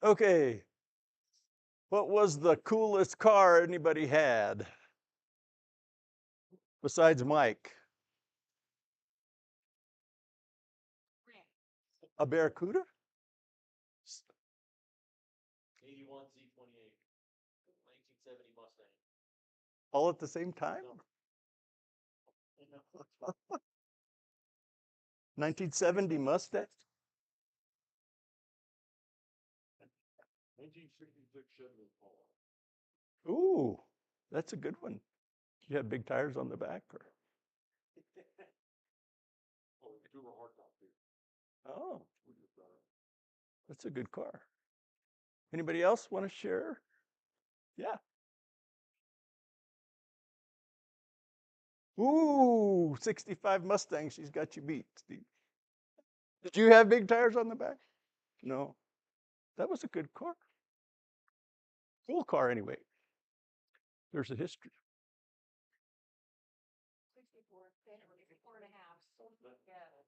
Okay. What was the coolest car anybody had besides Mike? A Barracuda? 81 Z28, 1970 Mustang. All at the same time? 1970 Mustang? 1966 Chevy Impala. Ooh, that's a good one. You had big tires on the back, or? Oh, two were hardtop here. Oh, that's a good car. Anybody else want to share? Yeah. Ooh, 65 Mustang. She's got you beat, Steve. Did you have big tires on the back? No. That was a good car. Cool car, anyway. There's a history. 64 and a half.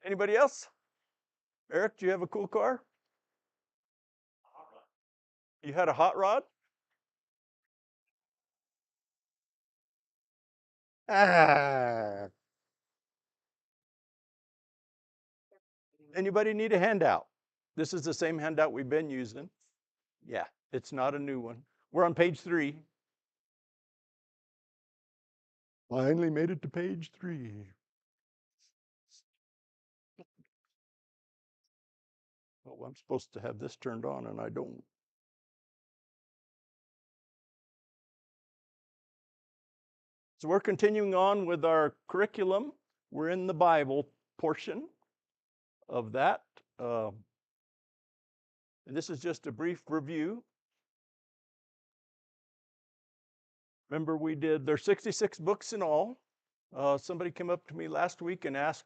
Anybody else? Eric, do you have a cool car? Hot rod. You had a hot rod? Ah. Anybody need a handout? This is the same handout we've been using. Yeah, it's not a new one. We're on page 3. Finally made it to page 3. Oh, I'm supposed to have this turned on and I don't. So we're continuing on with our curriculum. We're in the Bible portion of that. And this is just a brief review. Remember, there's 66 books in all. Somebody came up to me last week and asked,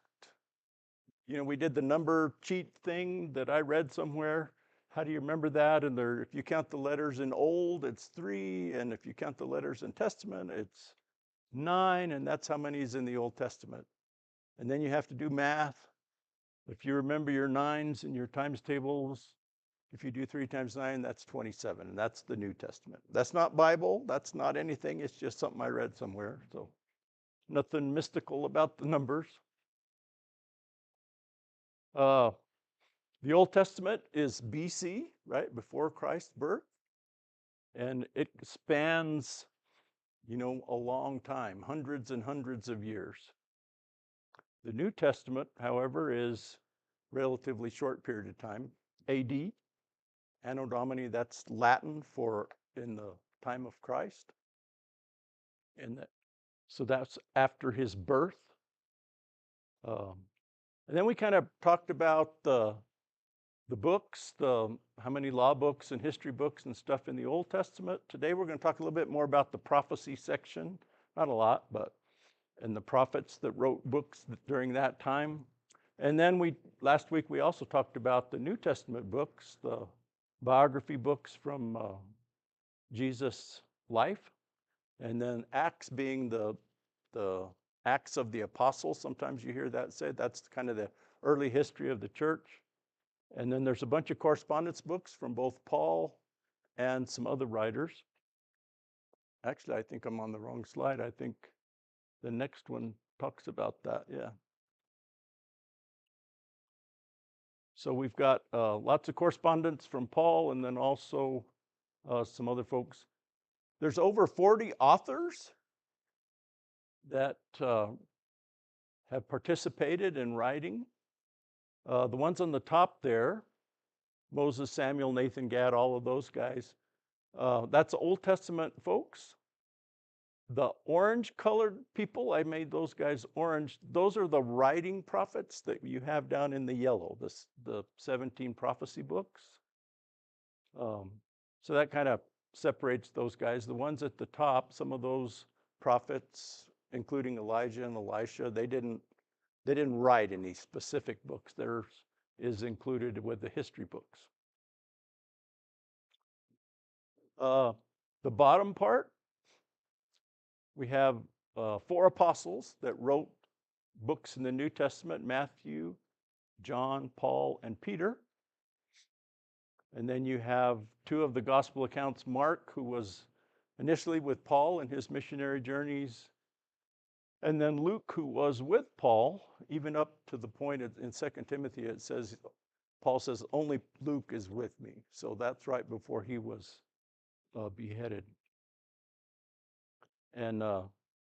we did the number cheat thing that I read somewhere. How do you remember that? And if you count the letters in Old, it's 3. And if you count the letters in Testament, it's 9. And that's how many is in the Old Testament. And then you have to do math. If you remember your 9s and your times tables, if you do 3 times 9, that's 27. And that's the New Testament. That's not Bible. That's not anything. It's just something I read somewhere. So nothing mystical about the numbers. The Old Testament is BC, right, before Christ's birth. And it spans, a long time, hundreds and hundreds of years. The New Testament, however, is relatively short period of time, AD, Anno Domini, that's Latin for in the time of Christ. So that's after his birth. And then we kind of talked about the books, how many law books and history books and stuff in the Old Testament. Today we're going to talk a little bit more about the prophecy section. Not a lot, but and the prophets that wrote books during that time. And then last week we also talked about the New Testament books, the biography books from Jesus' life. And then Acts being the Acts of the Apostles. Sometimes you hear that said. That's kind of the early history of the church. And then there's a bunch of correspondence books from both Paul and some other writers. Actually, I think I'm on the wrong slide. I think the next one talks about that, yeah. So we've got lots of correspondence from Paul and then also some other folks. There's over 40 authors that have participated in writing. The ones on the top there, Moses, Samuel, Nathan, Gad, all of those guys, that's Old Testament folks. The orange colored people, I made those guys orange. Those are the writing prophets that you have down in the yellow, the 17 prophecy books. So that kind of separates those guys. The ones at the top, some of those prophets, including Elijah and Elisha, they didn't write any specific books. Theirs is included with the history books. The bottom part, we have 4 apostles that wrote books in the New Testament: Matthew, John, Paul, and Peter. And then you have two of the gospel accounts, Mark, who was initially with Paul in his missionary journeys, and then Luke, who was with Paul, even up to the point in 2 Timothy, it says, Paul says, only Luke is with me. So that's right before he was beheaded. And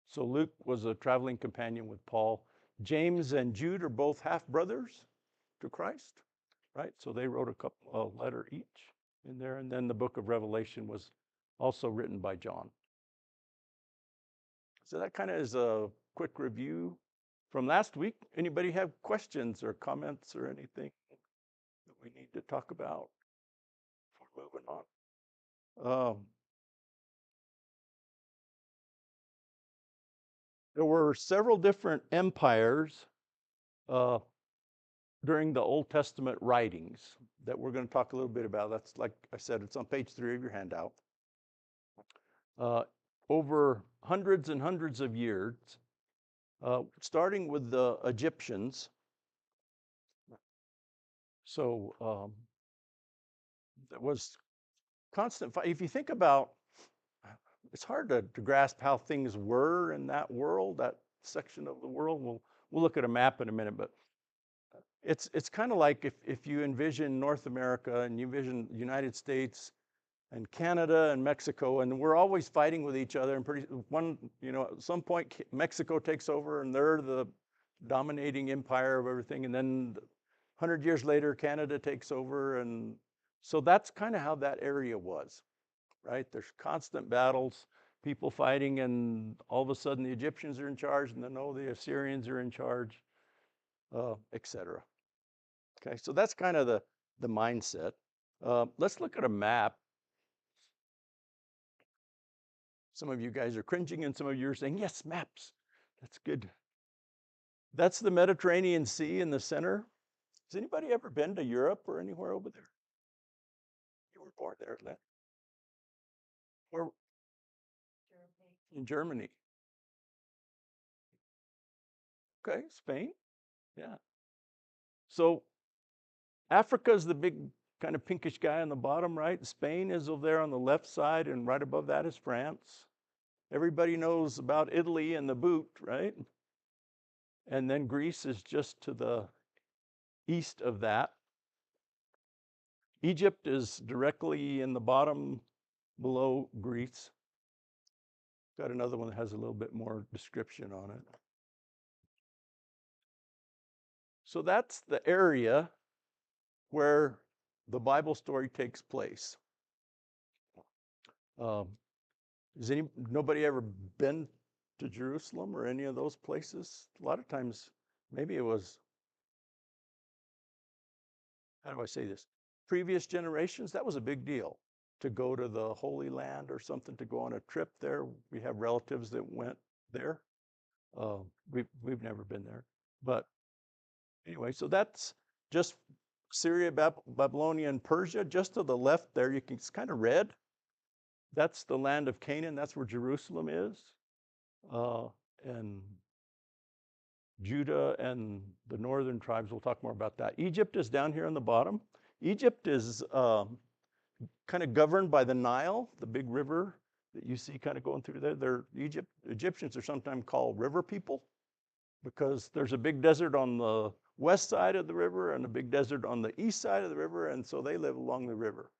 so Luke was a traveling companion with Paul. James and Jude are both half brothers to Christ, right? So they wrote a letter each in there. And then the book of Revelation was also written by John. So that kind of is a quick review from last week. Anybody have questions or comments or anything that we need to talk about before moving on? There were several different empires during the Old Testament writings that we're going to talk a little bit about. That's, like I said, it's on page 3 of your handout. Over hundreds and hundreds of years, starting with the Egyptians. So there was constant fight. If you think about, it's hard to grasp how things were in that world, that section of the world. We'll look at a map in a minute, but it's kind of like if you envision North America and you envision the United States and Canada and Mexico, and we're always fighting with each other. And at some point, Mexico takes over and they're the dominating empire of everything. And then 100 years later, Canada takes over. And so that's kind of how that area was, right? There's constant battles, people fighting, and all of a sudden the Egyptians are in charge, and then, the Assyrians are in charge, etc. Okay, so that's kind of the mindset. Let's look at a map. Some of you guys are cringing, and some of you are saying, yes, maps. That's good. That's the Mediterranean Sea in the center. Has anybody ever been to Europe or anywhere over there? You were born there, Len. Where? In Germany. Okay, Spain. Yeah. So Africa is the big kind of pinkish guy on the bottom, right? Spain is over there on the left side, and right above that is France. Everybody knows about Italy and the boot, right? And then Greece is just to the east of that. Egypt is directly in the bottom below Greece. Got another one that has a little bit more description on it. So that's the area where the Bible story takes place. Has nobody ever been to Jerusalem or any of those places? A lot of times, maybe it was, how do I say this? Previous generations, that was a big deal to go to the Holy Land or something, to go on a trip there. We have relatives that went there. We've never been there. But anyway, so that's just Syria, Babylonia, and Persia. Just to the left there, it's kind of red. That's the land of Canaan. That's where Jerusalem is. And Judah and the northern tribes, we'll talk more about that. Egypt is down here on the bottom. Egypt is kind of governed by the Nile, the big river that you see kind of going through there. Egyptians are sometimes called river people because there's a big desert on the west side of the river and a big desert on the east side of the river, and so they live along the river.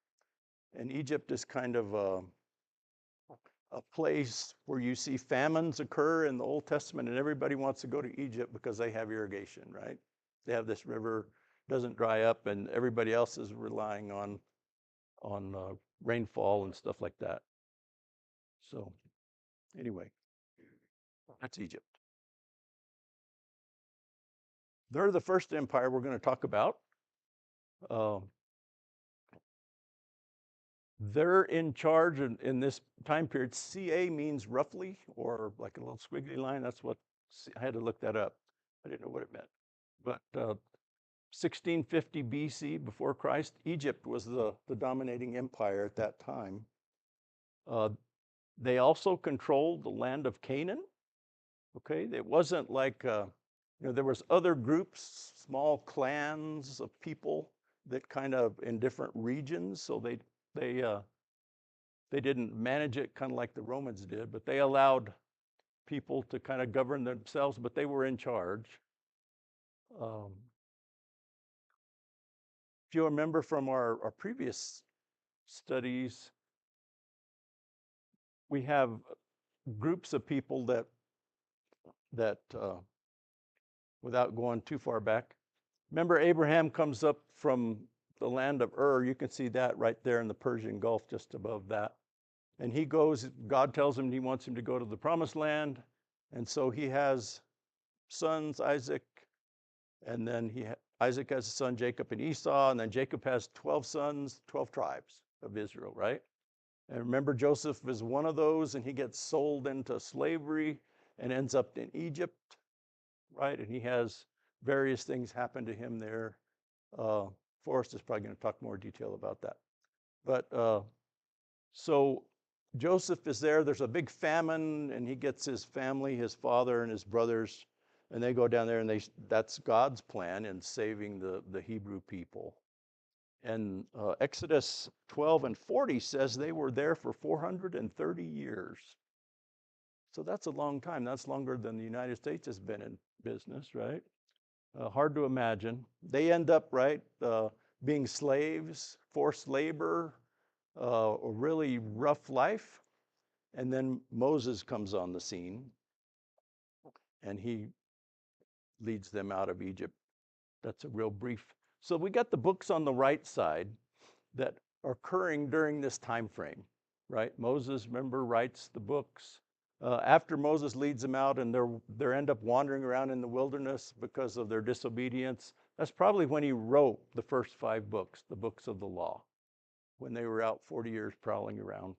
And Egypt is kind of a place where you see famines occur in the Old Testament, and everybody wants to go to Egypt because they have irrigation, right? They have this river, doesn't dry up, and everybody else is relying on rainfall and stuff like that. So anyway, that's Egypt. They're the first empire we're going to talk about. They're in charge in this time period. CA means roughly, or like a little squiggly line. That's what, I had to look that up. I didn't know what it meant. But 1650 BC, before Christ, Egypt was the dominating empire at that time. They also controlled the land of Canaan. Okay, it wasn't like there was other groups, small clans of people that kind of in different regions. So they didn't manage it kind of like the Romans did, but they allowed people to kind of govern themselves, but they were in charge. If you remember from our previous studies, we have groups of people that without going too far back, remember Abraham comes up from the land of Ur. You can see that right there in the Persian Gulf, just above that. And he goes, God tells him he wants him to go to the promised land. And so he has sons, Isaac, and then Isaac has a son, Jacob and Esau, and then Jacob has 12 sons, 12 tribes of Israel, right? And remember, Joseph is one of those, and he gets sold into slavery and ends up in Egypt, right? And he has various things happen to him there. Forrest is probably going to talk more detail about that. But so Joseph is there. There's a big famine, and he gets his family, his father and his brothers, and they go down there, and that's God's plan in saving the Hebrew people. And Exodus 12 and 40 says they were there for 430 years. So that's a long time. That's longer than the United States has been in business, right? Hard to imagine. They end up, right, being slaves, forced labor, a really rough life. And then Moses comes on the scene, and he leads them out of Egypt. That's a real brief. So we got the books on the right side that are occurring during this time frame, right? Moses, remember, writes the books. After Moses leads them out, and they end up wandering around in the wilderness because of their disobedience. That's probably when he wrote the first 5 books, the books of the law, when they were out 40 years prowling around.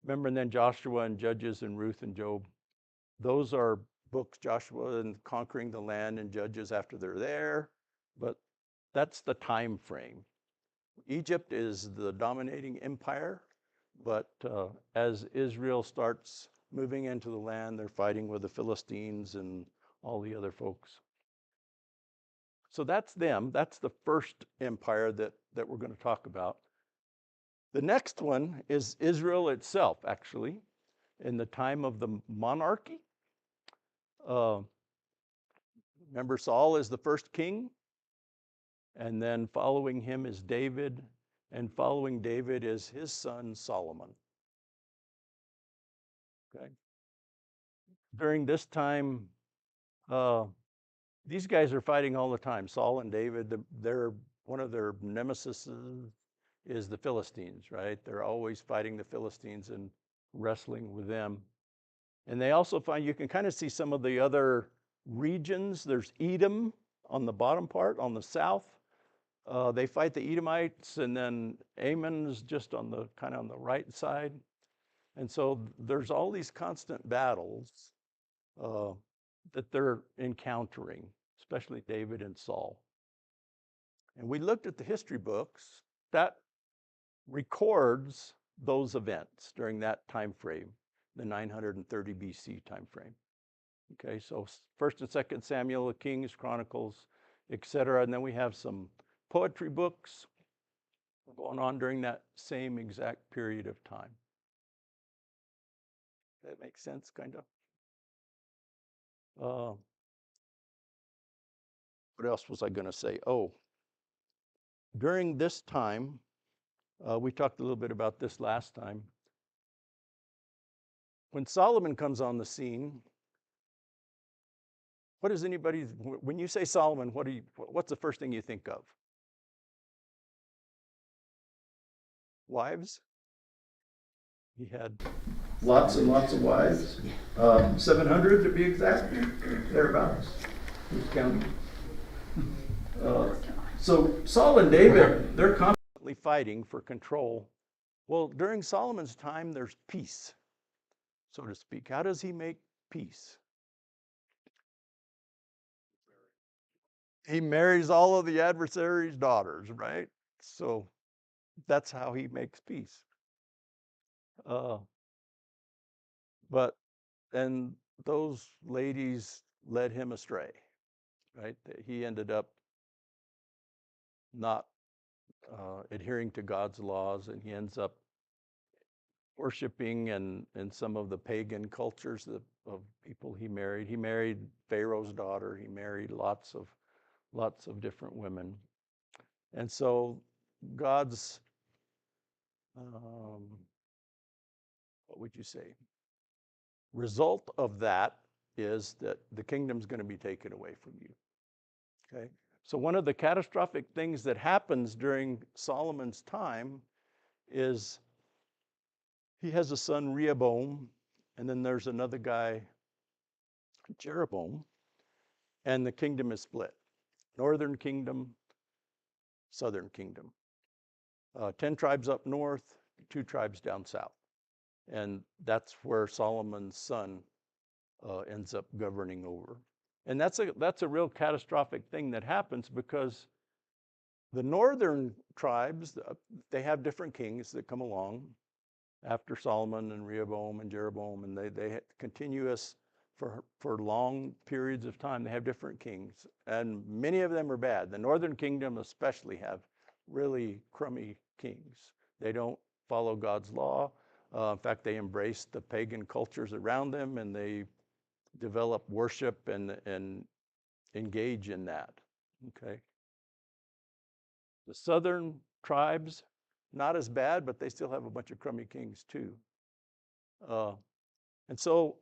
Remember, and then Joshua and Judges and Ruth and Job. Those are books, Joshua and conquering the land, and Judges after they're there. But that's the time frame. Egypt is the dominating empire, but as Israel starts moving into the land, they're fighting with the Philistines and all the other folks. So that's them. That's the first empire that we're going to talk about. The next one is Israel itself, actually, in the time of the monarchy. Remember, Saul is the first king, and then following him is David, and following David is his son Solomon. Okay. During this time, these guys are fighting all the time. Saul and David, one of their nemesis is the Philistines, right? They're always fighting the Philistines and wrestling with them. And they also find, you can kind of see some of the other regions. There's Edom on the bottom part, on the south. They fight the Edomites, and then Ammon's just on the kind of on the right side. And so there's all these constant battles that they're encountering, especially David and Saul. And we looked at the history books that records those events during that time frame, the 930 BC time frame. Okay, so 1st and 2nd Samuel, the Kings, Chronicles, etc. And then we have some poetry books going on during that same exact period of time. That makes sense, kind of. What else was I going to say? Oh, during this time, we talked a little bit about this last time. When Solomon comes on the scene, what is anybody, when you say Solomon, what's the first thing you think of? Wives? He had lots and lots of wives. 700 to be exact, thereabouts. Who's counting? So Saul and David, they're constantly fighting for control. Well, during Solomon's time, there's peace, so to speak. How does he make peace? He marries all of the adversary's daughters, right? So that's how he makes peace. But and those ladies led him astray. right? That he ended up not adhering to God's laws, and he ends up worshiping and in some of the pagan cultures of people he married. He married Pharaoh's daughter. He married lots of different women, and so God's what would you say? Result of that is that the kingdom's going to be taken away from you. Okay? So one of the catastrophic things that happens during Solomon's time is he has a son, Rehoboam, and then there's another guy, Jeroboam, and the kingdom is split. Northern kingdom, southern kingdom. 10 tribes up north, 2 tribes down south. And that's where Solomon's son ends up governing over. And that's a real catastrophic thing that happens because the northern tribes, they have different kings that come along after Solomon and Rehoboam and Jeroboam, and they continuous for long periods of time. They have different kings, and many of them are bad. The northern kingdom especially have really crummy kings. They don't follow God's law. In fact, they embrace the pagan cultures around them, and they develop worship and engage in that. Okay. The southern tribes, not as bad, but they still have a bunch of crummy kings too. And so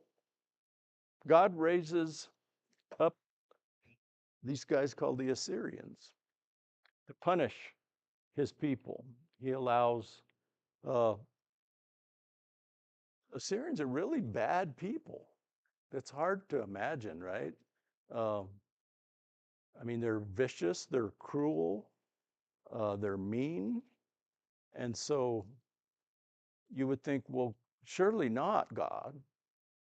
God raises up these guys called the Assyrians to punish his people. He allows Assyrians are really bad people. It's hard to imagine, right? I mean, they're vicious, they're cruel, they're mean. And so you would think, well, surely not, God.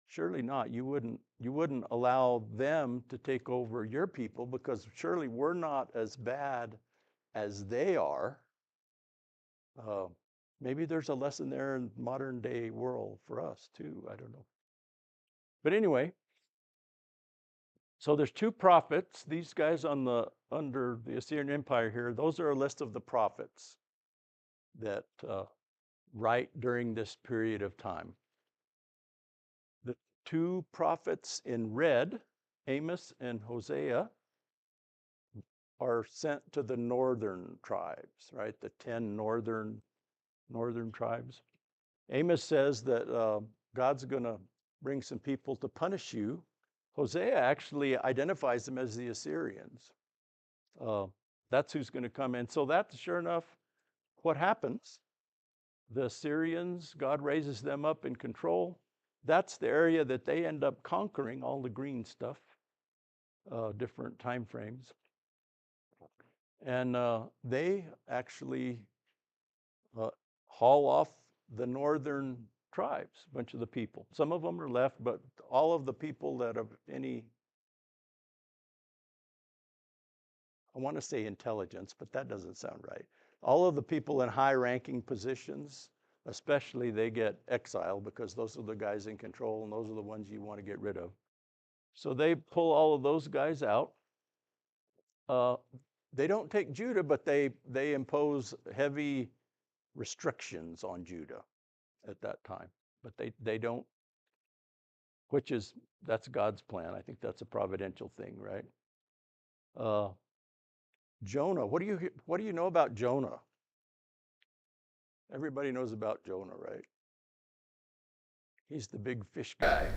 Surely not. You wouldn't allow them to take over your people, because surely we're not as bad as they are. Maybe there's a lesson there in modern day world for us too. I don't know. But anyway, so there's 2 prophets. These guys under the Assyrian Empire here, those are a list of the prophets that write during this period of time. The 2 prophets in red, Amos and Hosea, are sent to the northern tribes, right? The 10 northern tribes. Amos says that God's going to bring some people to punish you. Hosea actually identifies them as the Assyrians. That's who's going to come in. So that's sure enough what happens. The Assyrians, God raises them up in control. That's the area that they end up conquering, all the green stuff, different time frames. And they actually haul off the northern tribes, a bunch of the people. Some of them are left, but all of the people that have any, I want to say intelligence, but that doesn't sound right. All of the people in high-ranking positions, especially, they get exiled because those are the guys in control, and those are the ones you want to get rid of. So they pull all of those guys out. They don't take Judah, but they impose heavy restrictions on Judah at that time. But they don't, that's God's plan. I think that's a providential thing, right? Jonah, what do you know about Jonah? Everybody knows about Jonah, right? He's the big fish guy.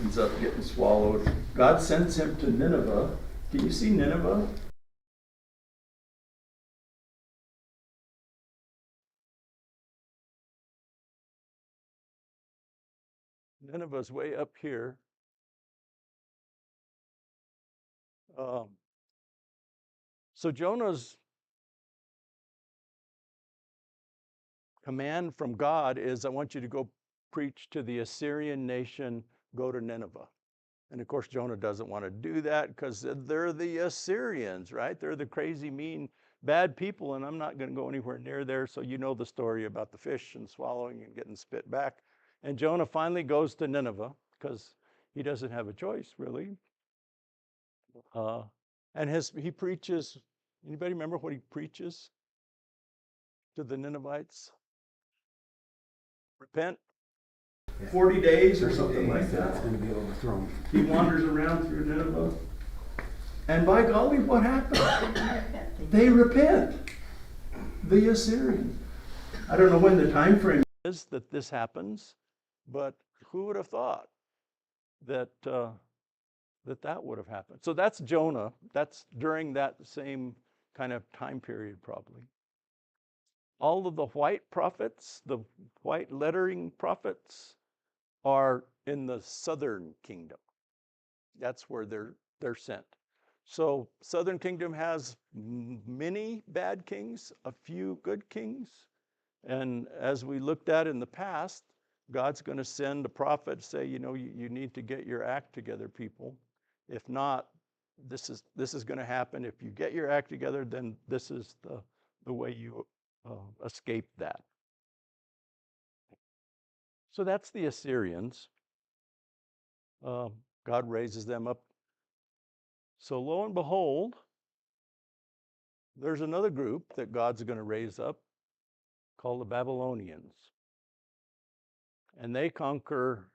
Ends up getting swallowed. God sends him to Nineveh. Can you see Nineveh? Nineveh's way up here. So Jonah's command from God is, I want you to go preach to the Assyrian nation, go to Nineveh. And of course, Jonah doesn't want to do that because they're the Assyrians, right? They're the crazy, mean, bad people, and I'm not going to go anywhere near there. So you know the story about the fish and swallowing and getting spit back. And Jonah finally goes to Nineveh because he doesn't have a choice, really. And he preaches, anybody remember what he preaches to the Ninevites? Repent. 40 days or something like that. It's going to be overthrown. He wanders around through Nineveh. And by golly, what happened? They repent. The Assyrians. I don't know when the time frame is that this happens, but who would have thought that that would have happened? So that's Jonah. That's during that same kind of time period, probably. All of the white prophets, the white lettering prophets, are in the southern kingdom. That's where they're sent. So southern kingdom has many bad kings, a few good kings. And as we looked at in the past, God's going to send a prophet to say, you need to get your act together, people. If not, this is going to happen. If you get your act together, then this is the way you escape that. So that's the Assyrians. God raises them up. So lo and behold, there's another group that God's going to raise up called the Babylonians. And they conquer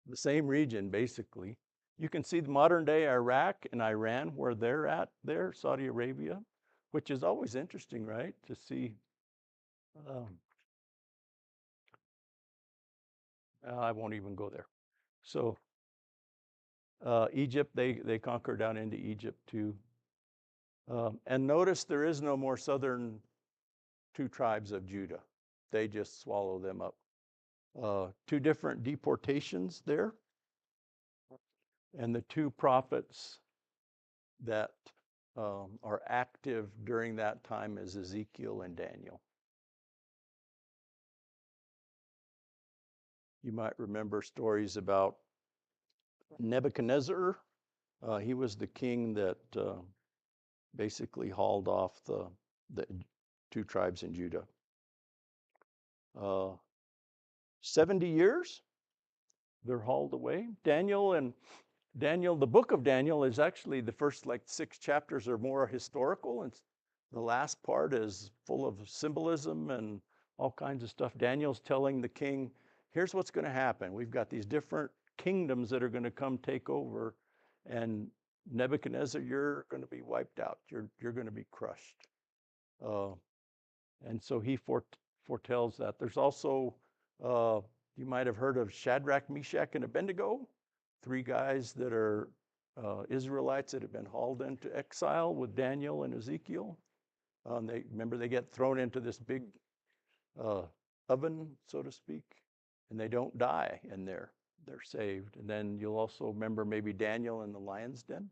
the same region, basically. You can see the modern day Iraq and Iran, where they're at there, Saudi Arabia, which is always interesting, right? To see. I won't even go there. So Egypt, they conquer down into Egypt too. And notice there is no more southern two tribes of Judah. They just swallow them up. Two different deportations there. And the two prophets that are active during that time is Ezekiel and Daniel. You might remember stories about Nebuchadnezzar. He was the king that basically hauled off the two tribes in Judah. 70 years, they're hauled away. The book of Daniel is actually the first 6 chapters are more historical, and the last part is full of symbolism and all kinds of stuff. Daniel's telling the king, here's what's going to happen. We've got these different kingdoms that are going to come take over, and Nebuchadnezzar, you're going to be wiped out. You're going to be crushed. And so he foretells that. There's also, you might have heard of Shadrach, Meshach, and Abednego, 3 guys that are Israelites that have been hauled into exile with Daniel and Ezekiel. They get thrown into this big oven, so to speak, and they don't die in there. They're saved. And then you'll also remember maybe Daniel in the lion's den.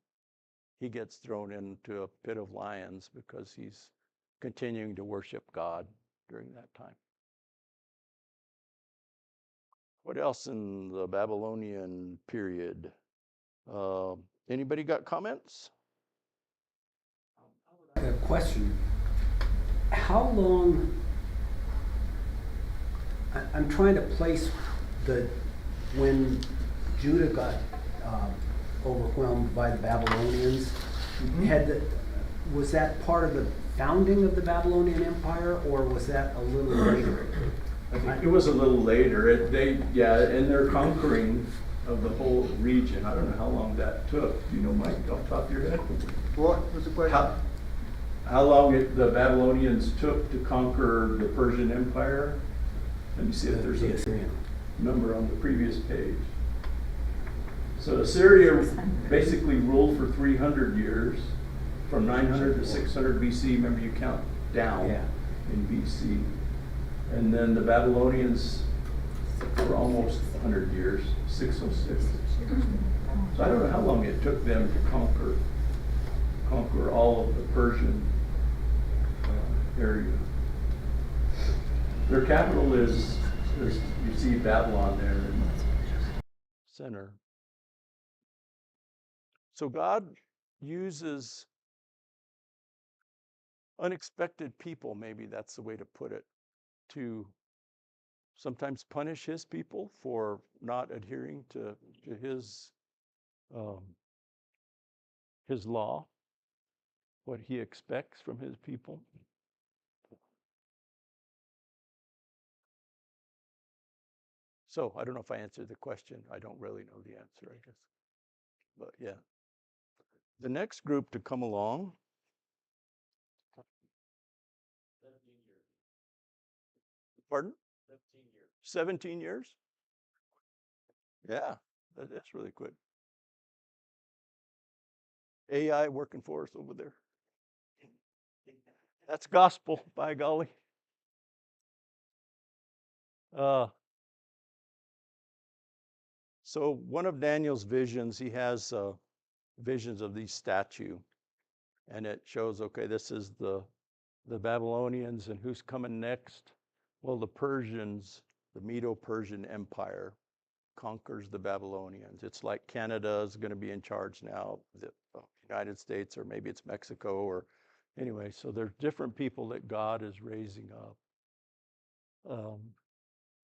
He gets thrown into a pit of lions because he's continuing to worship God during that time. What else in the Babylonian period? Anybody got comments? I have a question. How long, I'm trying to place when Judah got overwhelmed by the Babylonians, was that part of the founding of the Babylonian Empire, or was that a little later? I think it was a little later. And their conquering of the whole region. I don't know how long that took. You know, Mike, off the top of your head? What was the question? How long the Babylonians took to conquer the Persian Empire? Let me see if there's a number on the previous page. So Assyria basically ruled for 300 years, from 900 to 600 BC. Remember, you count down in BC. And then the Babylonians for almost 100 years, 606. So I don't know how long it took them to conquer all of the Persian area. Their capital is you see Babylon there in the center. So God uses unexpected people, maybe that's the way to put it, to sometimes punish his people for not adhering to his his law, what he expects from his people. So I don't know if I answered the question. I don't really know the answer, I guess. But yeah. The next group to come along, 17 years. pardon? 17 years. 17 years? Yeah, that's really quick. AI working for us over there. That's gospel, by golly. So one of Daniel's visions, he has visions of these statue, and it shows, okay, this is the Babylonians, and who's coming next? Well, the Persians, the Medo-Persian Empire conquers the Babylonians. It's like Canada is going to be in charge now, the United States, or maybe it's Mexico, or anyway, so there's different people that God is raising up.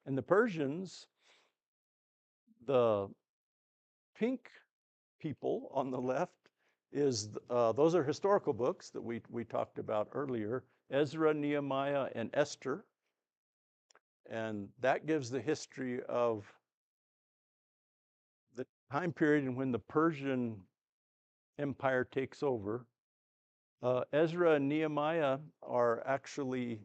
And the Persians, the pink people on the left is, those are historical books that we talked about earlier, Ezra, Nehemiah, and Esther. And that gives the history of the time period in when the Persian Empire takes over. Ezra and Nehemiah are actually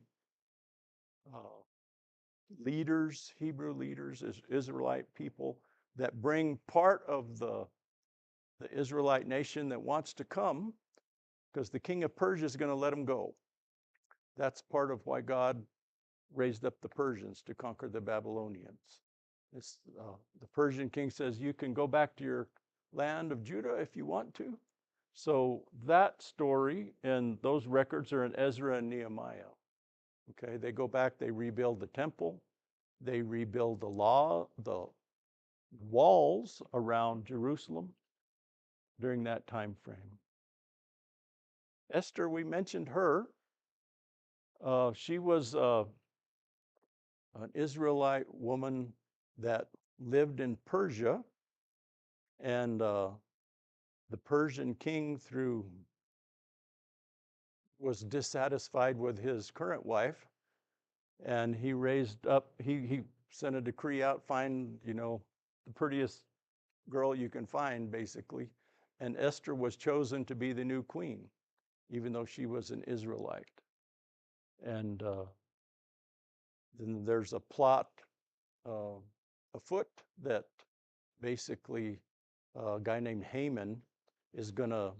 leaders, Hebrew leaders, Israelite people that bring part of the Israelite nation that wants to come, because the king of Persia is going to let them go. That's part of why God raised up the Persians to conquer the Babylonians. The Persian king says, you can go back to your land of Judah if you want to. So that story and those records are in Ezra and Nehemiah. Okay, they go back, they rebuild the temple, they rebuild the walls around Jerusalem during that time frame. Esther, we mentioned her. She was an Israelite woman that lived in Persia, and the Persian king was dissatisfied with his current wife, and he sent a decree out, find, the prettiest girl you can find, basically. And Esther was chosen to be the new queen, even though she was an Israelite. And then there's a plot afoot that basically a guy named Haman is going to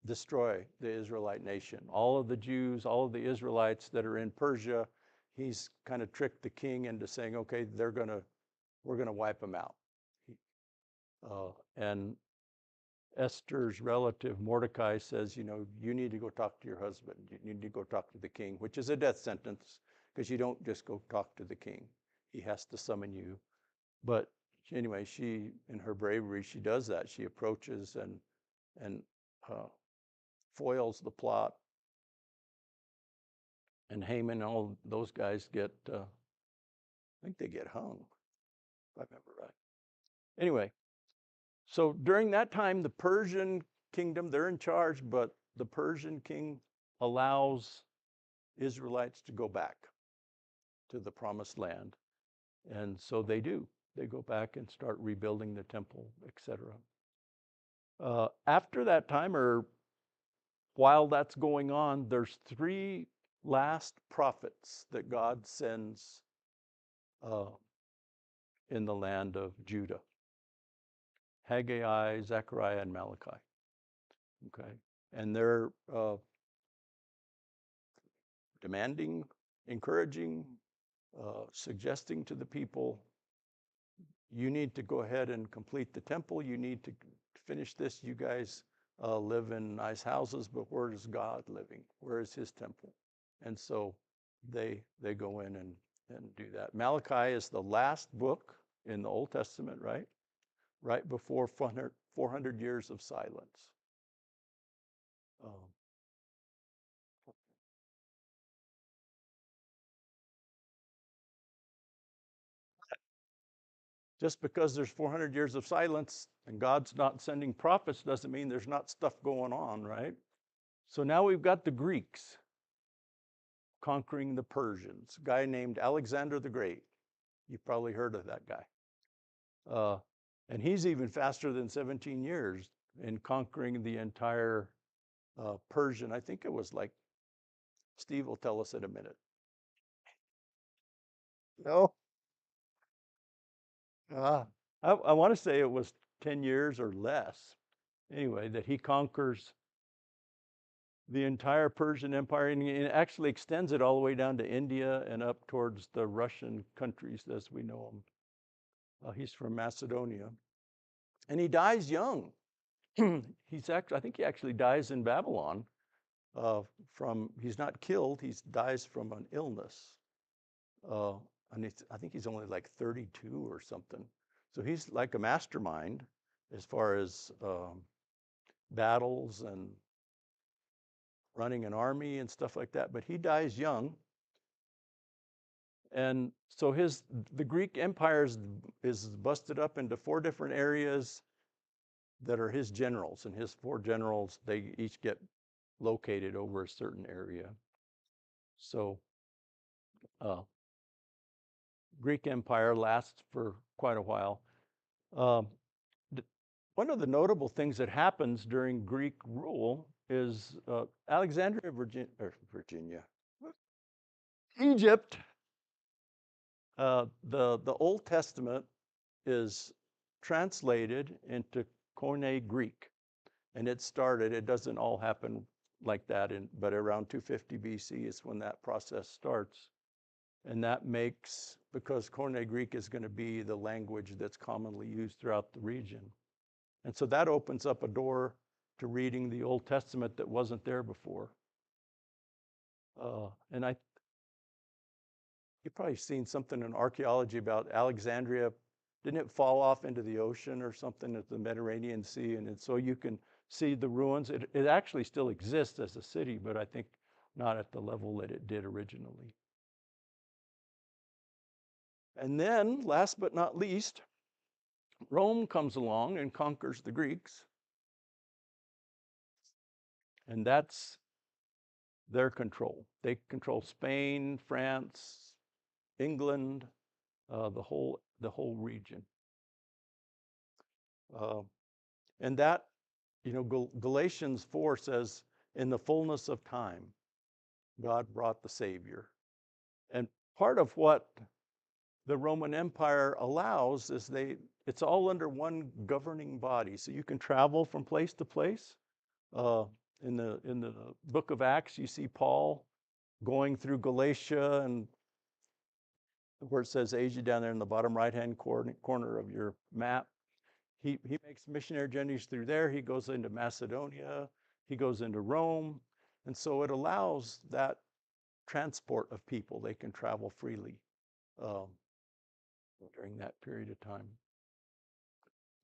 destroy the Israelite nation. All of the Jews, all of the Israelites that are in Persia, he's kind of tricked the king into saying, okay, we're going to wipe them out. And Esther's relative Mordecai says, you need to go talk to your husband. You need to go talk to the king, which is a death sentence, because you don't just go talk to the king. He has to summon you. But anyway, she, in her bravery, she does that. She approaches and foils the plot. And Haman, all those guys get, I think they get hung, if I remember right. Anyway, so during that time, the Persian kingdom, they're in charge, but the Persian king allows Israelites to go back to the promised land. And so they do. They go back and start rebuilding the temple, etc. After that time, or while that's going on, there's 3 last prophets that God sends in the land of Judah: Haggai, Zechariah, and Malachi. Okay, and they're demanding, encouraging, suggesting to the people, you need to go ahead and complete the temple. You need to finish this. You guys live in nice houses, but where is God living? Where is his temple? And so they go in and do that. Malachi is the last book in the Old Testament, right? Right before 400 years of silence. Just because there's 400 years of silence and God's not sending prophets doesn't mean there's not stuff going on, right? So now we've got the Greeks conquering the Persians, a guy named Alexander the Great. You've probably heard of that guy. And he's even faster than 17 years in conquering the entire Persian. I think it was like, Steve will tell us in a minute. No? I want to say it was 10 years or less. Anyway, that he conquers the entire Persian Empire, and it actually extends it all the way down to India and up towards the Russian countries as we know them. He's from Macedonia. And he dies young. I think he actually dies in Babylon he's not killed, he dies from an illness. And I think he's only like 32 or something. So he's like a mastermind as far as battles and running an army and stuff like that. But he dies young. And so the Greek Empire is busted up into 4 different areas that are his generals. And his 4 generals, they each get located over a certain area. So Greek Empire lasts for quite a while. One of the notable things that happens during Greek rule is Alexandria, Virginia, Egypt. The Old Testament is translated into Koine Greek, and it doesn't all happen like that, but around 250 BC is when that process starts. And that makes, because Koine Greek is going to be the language that's commonly used throughout the region. And so that opens up a door to reading the Old Testament that wasn't there before. And you've probably seen something in archaeology about Alexandria. Didn't it fall off into the ocean or something at the Mediterranean Sea? And so you can see the ruins. It actually still exists as a city, but I think not at the level that it did originally. And then, last but not least, Rome comes along and conquers the Greeks. And that's their control. They control Spain, France, England, the whole region. And that, Galatians 4 says, in the fullness of time, God brought the Savior. And part of what the Roman Empire allows is it's all under one governing body. So you can travel from place to place. In the book of Acts, you see Paul going through Galatia, and where it says Asia down there in the bottom right-hand corner of your map. He makes missionary journeys through there. He goes into Macedonia. He goes into Rome. And so it allows that transport of people. They can travel freely during that period of time.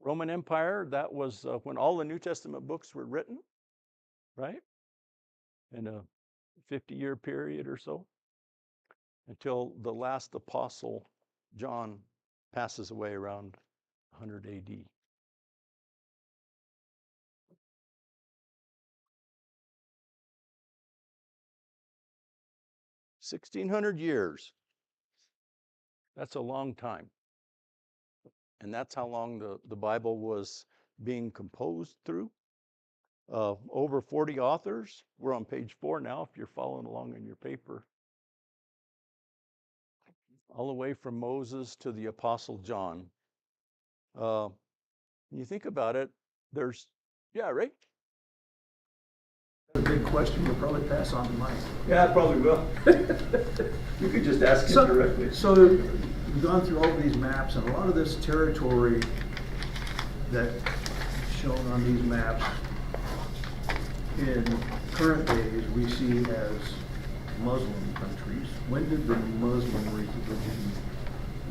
Roman Empire, that was when all the New Testament books were written, right? In a 50-year period or so, until the last apostle, John, passes away around 100 AD. 1,600 years. That's a long time. And that's how long the Bible was being composed through. Over 40 authors. We're on page 4 now, if you're following along in your paper. All the way from Moses to the Apostle John. When you think about it, Ray? A big question, you'll probably pass on to Mike. Yeah, I probably will. You could just ask him directly. So you've gone through all of these maps, and a lot of this territory that's shown on these maps in current days we see as Muslim countries. When did the Muslim religion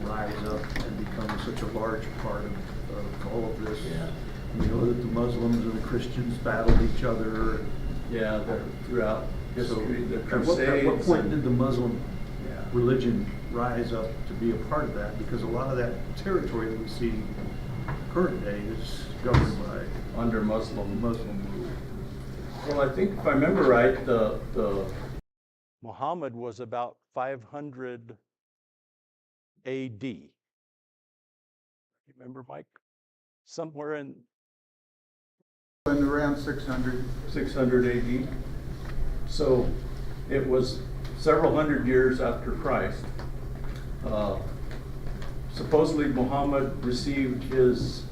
rise up and become such a large part of all of this? Yeah. We know that the Muslims and the Christians battled each other. Yeah, throughout history, the Crusades. At what point did the Muslim religion rise up to be a part of that, because a lot of that territory that we see current day is governed by Under Muslim. Muslim rule. Well, I think if I remember right, the Muhammad was about 500 AD. You remember, Mike? Somewhere in And around 600. 600 AD. So it was several hundred years after Christ. Supposedly Muhammad received his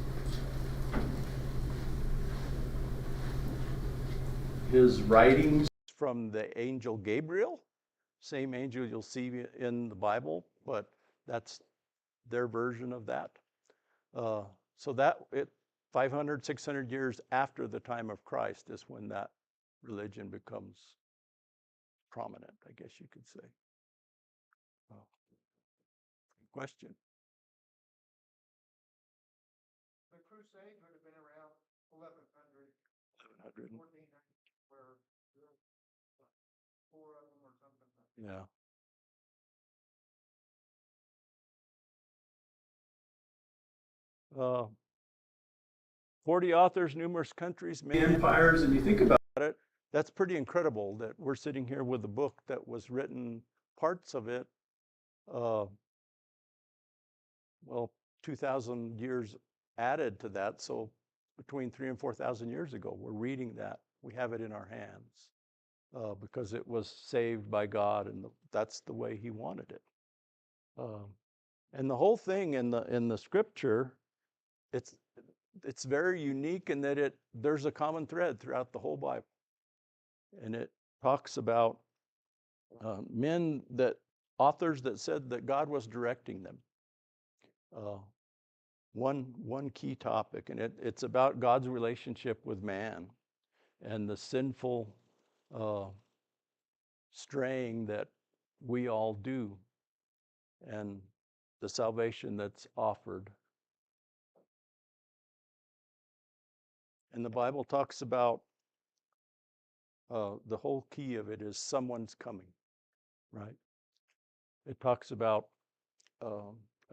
writings from the angel Gabriel, same angel you'll see in the Bible, but that's their version of that. So that 500, 600 years after the time of Christ is when that religion becomes prominent, I guess you could say. Question? The crusade would have been around 1100, 1100. 1490, where there were 4 of them or something. Yeah. Uh, 40 authors, numerous countries, many empires, and you think about it, that's pretty incredible that we're sitting here with a book that was written, parts of it, well, 2,000 years added to that, so between 3,000 and 4,000 years ago, we're reading that. We have it in our hands because it was saved by God, and that's the way He wanted it. And the whole thing in the Scripture, it's very unique in that there's a common thread throughout the whole Bible, and it talks about authors that said that God was directing them. One key topic, and it's about God's relationship with man and the sinful straying that we all do, and the salvation that's offered. And the Bible talks about the whole key of it is someone's coming, right? It talks about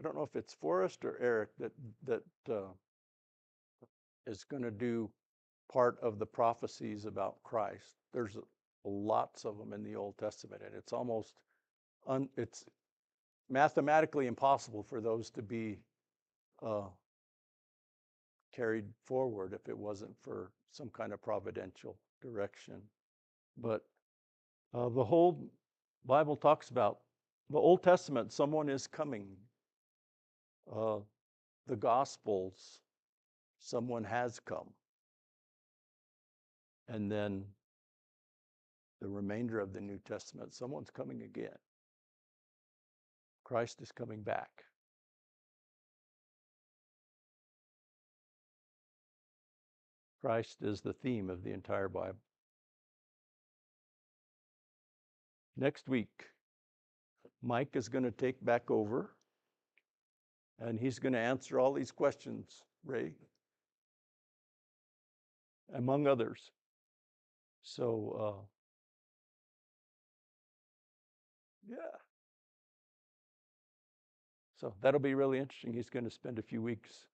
I don't know if it's Forrest or Eric that is going to do part of the prophecies about Christ. There's lots of them in the Old Testament, and it's almost it's mathematically impossible for those to be carried forward if it wasn't for some kind of providential direction. But the whole Bible talks about the Old Testament, someone is coming. The Gospels, someone has come. And then the remainder of the New Testament, someone's coming again. Christ is coming back. Christ is the theme of the entire Bible. Next week, Mike is going to take back over, and he's going to answer all these questions, Ray, among others. So, yeah. So that'll be really interesting. He's going to spend a few weeks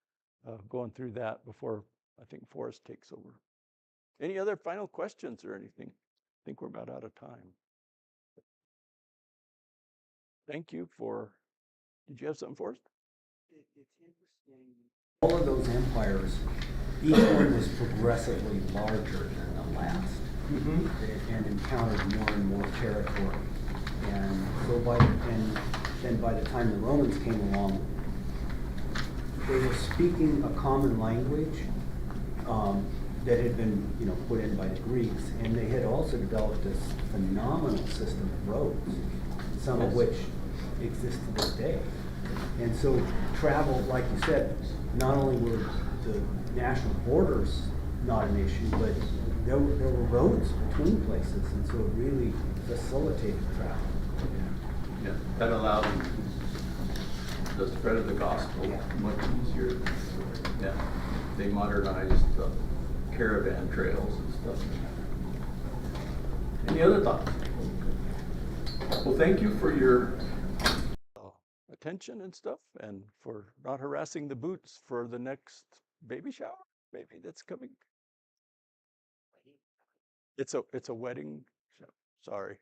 going through that before I think Forrest takes over. Any other final questions or anything? I think we're about out of time. Thank you did you have something, Forrest? It's interesting. All of those empires, each one was progressively larger than the last, and encountered more and more territory. And so then by the time the Romans came along, they were speaking a common language that had been, put in by the Greeks, and they had also developed this phenomenal system of roads, some of which exist to this day. And so travel, like you said, not only were the national borders not an issue, but there were roads between places, and so it really facilitated travel. Yeah, that allowed the spread of the gospel much easier. Yeah, they modernized the caravan trails and stuff. Any other thoughts? Well, thank you for your attention and stuff, and for not harassing the Boots for the next baby shower, maybe that's coming. It's a wedding show. Sorry.